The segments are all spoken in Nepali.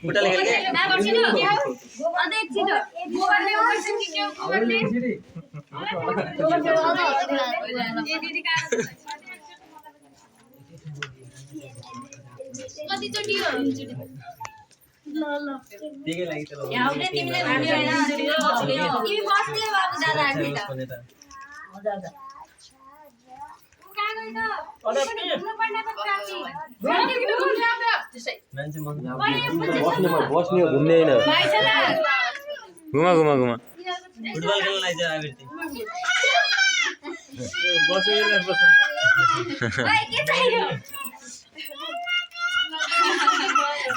उठा लेके के ना बसिनु अझै एकछिन मोबाइलले ओपन कि के मोबाइलले ए दिदी का कति चोटी हो ल ल दिगे लागि त ल यहाँ आउने तिमीले भिडियो हैन तिमी बस्ने बाबु दादा हामी त मजा आउँछ मान्छे मन बस्ने हो घुम्ने हैन घुमा घुमा घुमा फुटबल खेल्न लागि जा आबिर्ती बसेर बस ओइ के चाहियो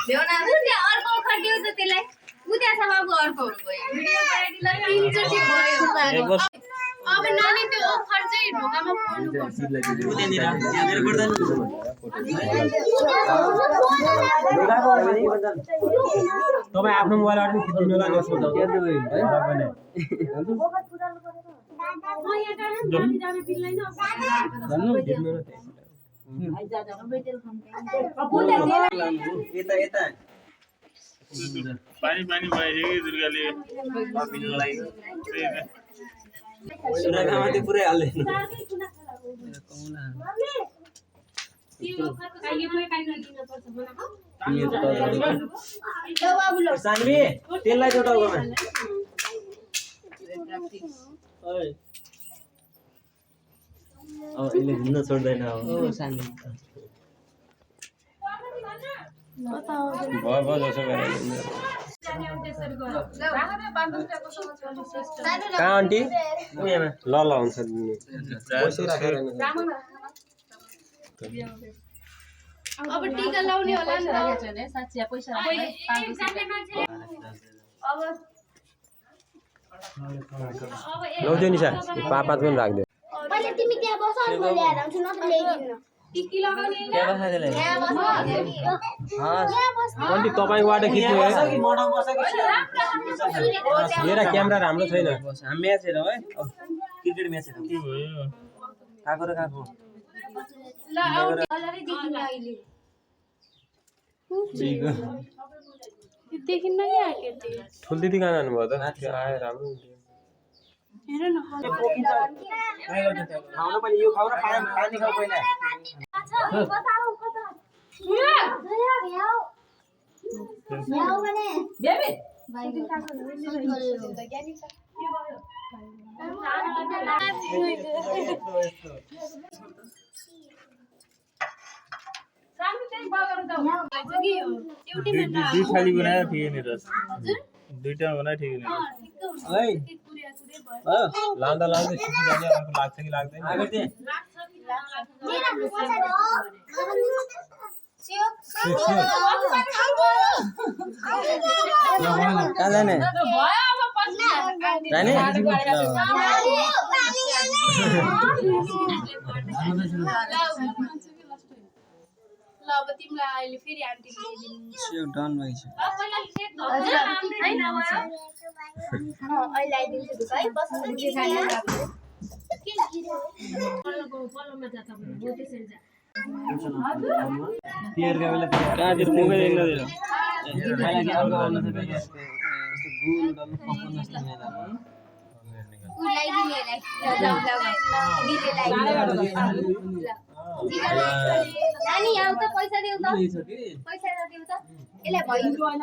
ल्याउन बुझ्ने अर्को खटियो त त्यसलाई बुझ्या छ बाबु अर्को भयो भिडियो बनाइदिला तीनचोटी भयो अब नानी त्यो ओफर चाहिँ ढोकामा पर्नु पर्छ उतेनिर यहाँ मेरो गर्दैन तपाई आफ्नो मोबाइलबाट पनि खिच्दिनु होला जस्तो छ के दिनु है तपाईले म यहाँ जान जान पिल्दैन भन्नु खिच्नु न यता यता पानी पानी भइसक्यो दुर्गाले पिल्न लागि सुनागामा त्यो पुरै हाल्दैन सानवी तेललाई जोटाउमा अब यसले घुम्न छोड्दैन अब सानवी भयो जसो गरेर कहाँ आन्टी ल ल हुन्छ पैसा राखेर अब टीका लाउने होला नि साच्चै पैसा लौदियो निशा पाँच पनि राख्दियो पहिले तिमी त्यहाँ बस अर्को ल्याएर आउँछु न त ल्याइदिनु टिकी लगाउने क्या बसा त्यसलाई आन्टी तपाईबाट खिच्नु कि मडम बसा कि मेरा क्यामेरा राम्रो छैन हामी म्याच हेरौँ है क्रिकेट म्याच हेरौँ के भयो काको र काको ल आउने अलरे देखिन अहिले देखिन नि आके त्यो ठुल दिदी कहाँ जानुभयो त आयो राम्रो हुन्थ्यो हेर न खाउन पनि यो खाउ र पानी खाऊ पहिला बताऊ कता भ्याउ भने बेबी दुई थाली बनायो ठिकै नि रस दुईटा बनायो ठिकै नि लाँदा लाँदै छिटो जाने अर्को लाग्छ कि लाग्दैन आबिर्ती कहाँ जाने जाने ल अब तिमीलाई अहिले फेरि आन्टी ल्याइदिनु डन भइसक्यो अहिले आइदिन्छु है बस तियरका बेला कहाँतिर मुखै देख्दैन पहिला के अर्को आउनु थियो यस्तो गोल गर्नु पकाउनु जस्तो मैदान नानी आउ त पैसा देऊ त पैसा देऊ त यसलाई भइन्छ भन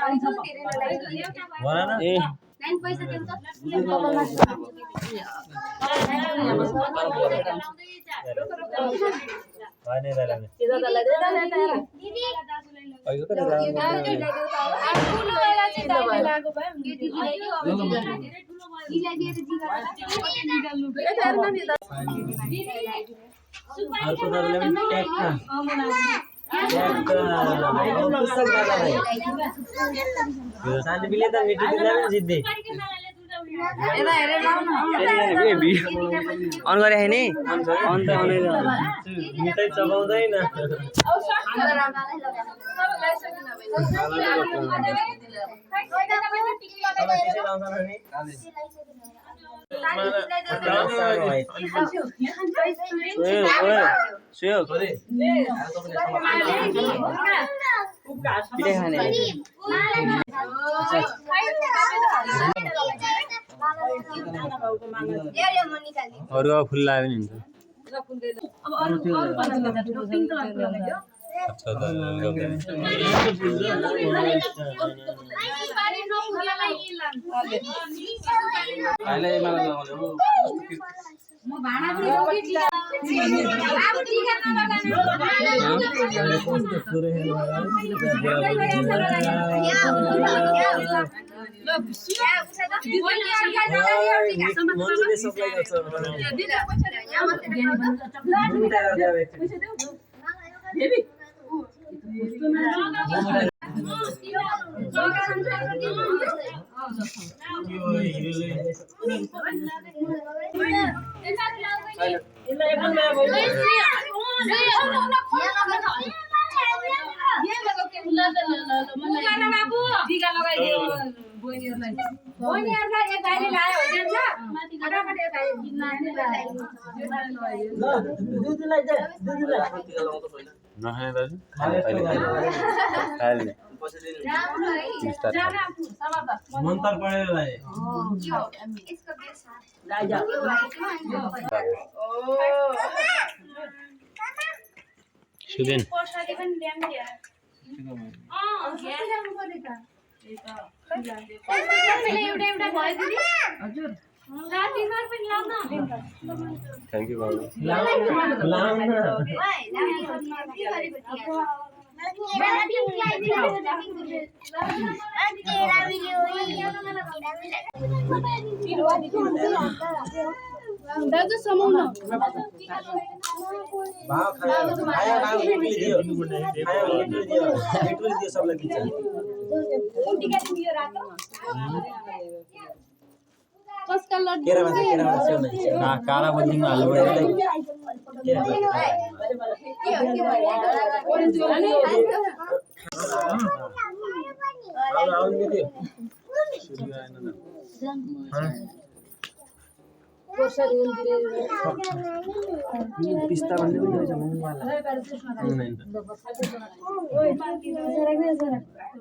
न ए नानी पैसा देऊ त हैन दाइले दिदी अइगो त ठुलो बेला चाहिँ दाइले लागो भयो दिदीलाई दिएर अर्को दरले पनि ट्याग सानो बिले त मिठी बिले पनि जित्दै अन गरे हैन अन त मिठाई चबाउँदैन पिठै खाने यो म निकाल्दिन्छु अरू अब फुल लाग्यो नि हुन्छ अब अरु पछिल्लो त पिङ्क कलरको लगाइयो अच्छा ल ल्याउँदै बारी नफुलालाई इलाम अहिले मलाई लगाउने म भाडा पनि रोकी टिका अब टिका नखाने दाजु खाइहाल्ने मन्तर पढेर भाइ सुदेन थ्याङ्क यू बाबु दाजु समाउन कसका लड्डु काला बत्तीमा हाल्नु पिस्ता भन्ने पनि रहेछ मङवाला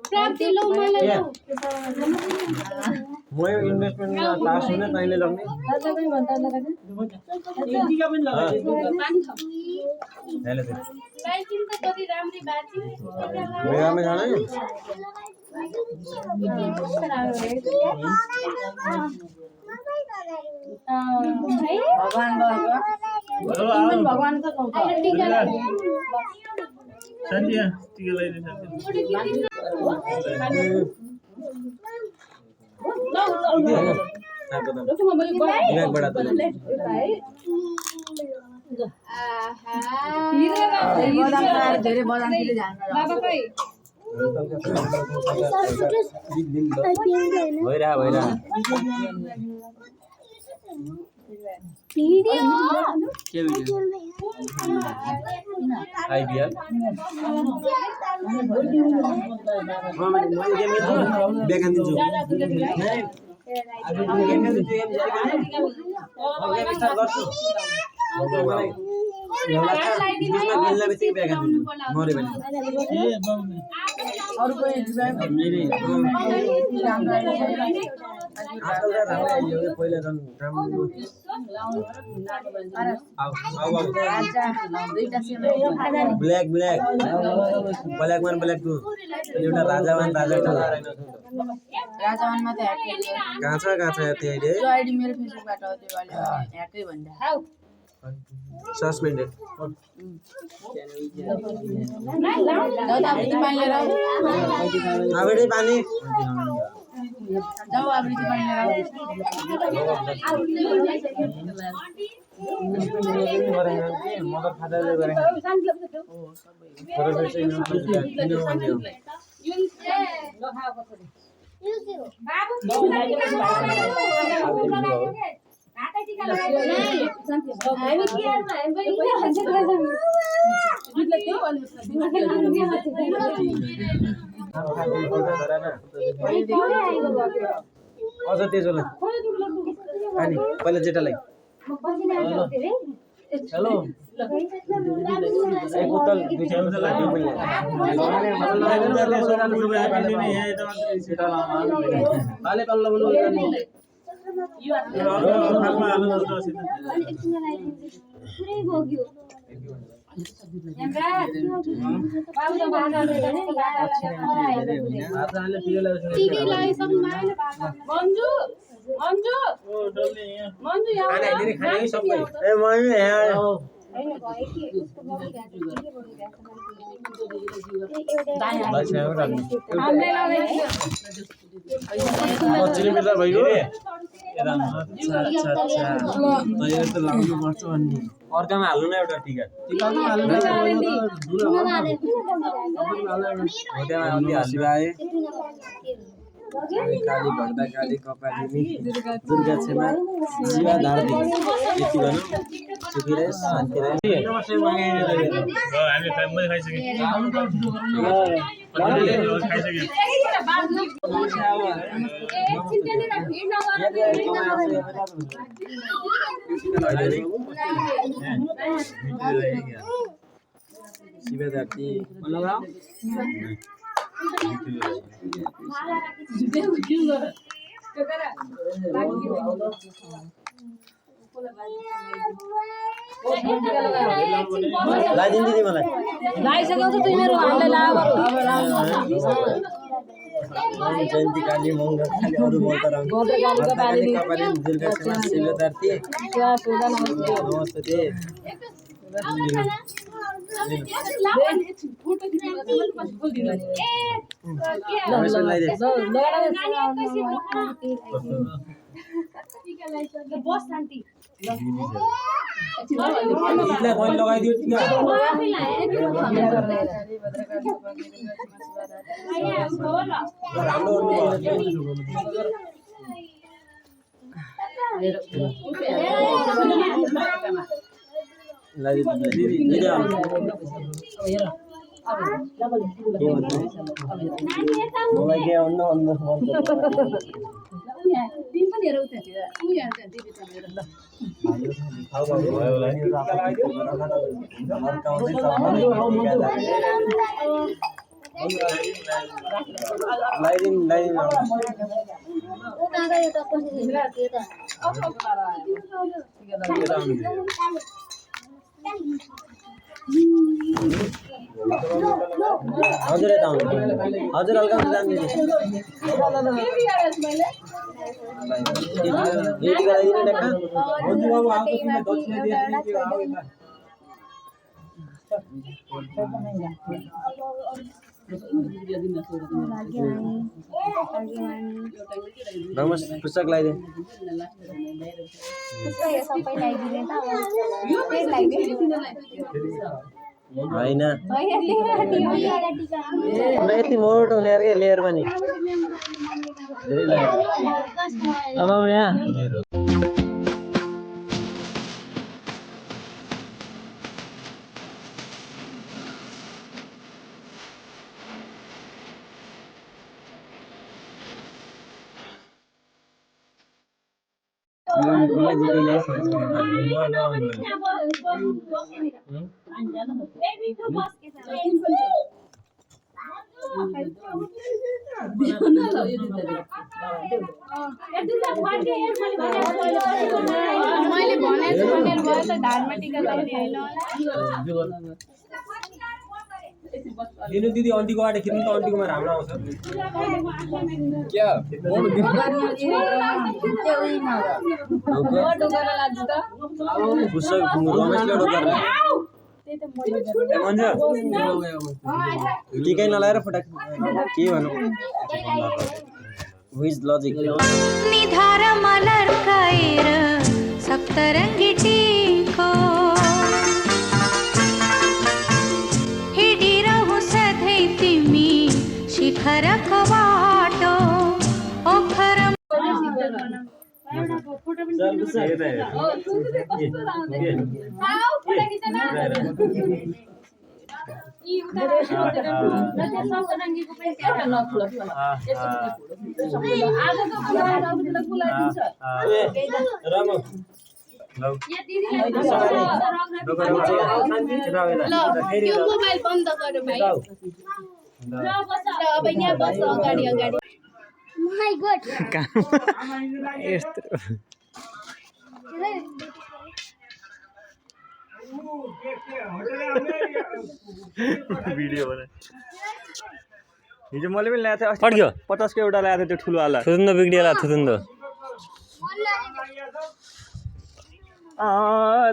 प्राप्ति लौ मलाई लौ म यो इन्भेस्टमेन्टमा पास हुन तैँले लग्ने बाइकिङ त कति राम्री बाजी मेगामा जाने भगवान को टीका साथी टिका लगाइदिनु भइरा के भिडियो आइडिया बेकान दिन्छु ब्ल्याक ब्ल्याक ब्ल्याक वन ब्ल्याक टू एउटा राजा वन राजा टू राजावानमा त ह्याक कहाँ छ त्यो आइडिया त्यो आइडी मेरो फेसबुकबाट हो त्यो वाला ह्याकै भन्दा सस्पेन्डेड दादा अब चाहिँ पानी लिएर आऊ आबेडे पानी जाऊ अब चाहिँ पानी लिएर आऊ मगर फाटाले गरेको अझ तेजोलाई अनि पहिला जेठालाई हेलो एक बोतल दुई बोतल लाग्यो मैले पुरै भोग्यो अर्कामा हाल्नु न एउटा टिका काली भर्दा काली कपालिनी दुर्गा क्षमा शिवा धारती यति भनौँ सुखी रहे शान्ति रहे शिवा धारती लाइदिनु दिदी मलाई लाइसकेको छ तिमीहरू हामीले जयन्ती काली मङ्गल काली अरू मन्त्र काली कपालिनी दुर्गा क्षमा शिवा धारती नमस्ते लगाइदियो मलाई के अन्ना हजुर यता आउनु हजुर हल्का जानु दिदी यति गराइदिनु टक्का हजुर बाबु आउँछ तिमीले दक्षिणा दिएर के आऊ यता नमस्ते पुस्तक लगाइदे सबै लगाइदिने त यो लगाइदिने होइन यति मोटो ल्याएर के लेयर पनि धेरै लाग्यो अब यहाँ मैले भनेको भनेर भयो त धारमा टिका लगाउने हैन होला दिनु दिदी आन्टीको आटे किन्नु त आन्टीकोमा राम्रो आउँछ क्या पुस्तक रमेशले डोकर टिकै नलाएर फटाक के भनौँ विज लजिक निधार मलर काएर सप्तरङ्गी टीको हिडिरहु सधैँ तिमी शिखरको बाटो ओखर मोबाइल बन्द गर्नु भाइ अब यहाँ बस्छ अगाडि अगाडि माय गॉड यस्तो भिडियो बना हिजो मैले पनि ल्याएको थिएँ पड्क्यो 50 को एउटा ल्याएको थिएँ त्यो ठुलो वाला थुदुन्दो बिग्डिएला थुदुन्दो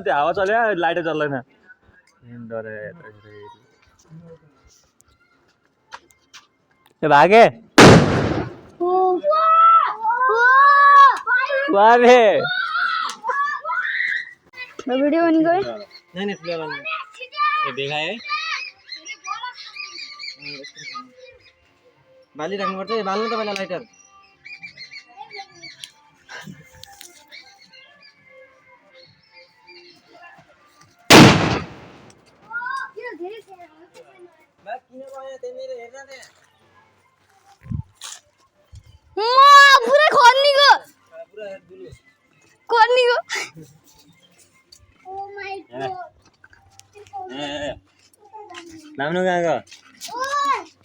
त्यो हावा चल्यो लाइटै चल्दैन डरे ए भागे वारे मैं वीडियो बन गई नहीं ठुलो वाला ये देखा है बाली राख्नुपर्छ है बाल्नु त पहिला लाइटर पूरा खोल्नीको खोल्नीको ओ माय गॉड नाम्नु गएको